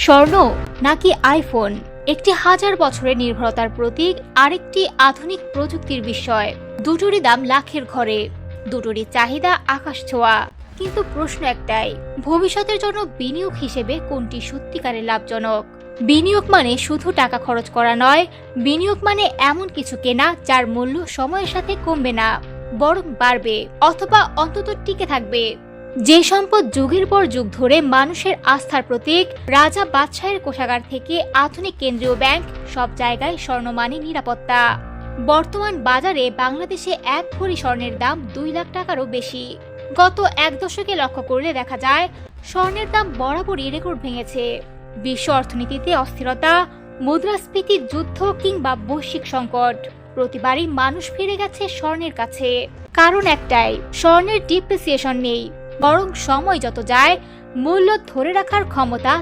স্বর্ণ নাকি আইফোন, একটি হাজার বছরের নির্ভরতার প্রতীক, আরেকটি আধুনিক প্রযুক্তির বিষয়। দুটোরই দাম লাখের ঘরে, দুটোরই চাহিদা আকাশ ছোঁয়া। কিন্তু প্রশ্ন একটাই, ভবিষ্যতের জন্য বিনিয়োগ হিসেবে কোনটি সত্যিকারের লাভজনক? বিনিয়োগ মানে শুধু টাকা খরচ করা নয়, বিনিয়োগ মানে এমন কিছু কেনা যার মূল্য সময়ের সাথে কমবে না, বরং বাড়বে অথবা অন্তত টিকে থাকবে। যে সম্পদ যুগের পর যুগ ধরে মানুষের আস্থার প্রতীক, রাজা বাদশাহের কোষাগার থেকে আধুনিক কেন্দ্রীয় ব্যাংক, সব জায়গায় স্বর্ণ মানে নিরাপত্তা। বর্তমান বাজারে বাংলাদেশে এক ভরি স্বর্ণের দাম 2 লাখ টাকারও বেশি। গত এক দশকে লক্ষ্য করলে দেখা যায় স্বর্ণের দাম বরাবরই রেকর্ড ভেঙেছে। বিশ্ব অর্থনীতিতে অস্থিরতা, মুদ্রাস্ফীতি, যুদ্ধ কিংবা বৈশ্বিক সংকট, প্রতিবারই মানুষ ফিরে গেছে স্বর্ণের কাছে। কারণ একটাই, স্বর্ণের ডিপ্রিসিয়েশন নেই, বরং সময় যত যায় মূল্য ধরে রাখার ক্ষমতা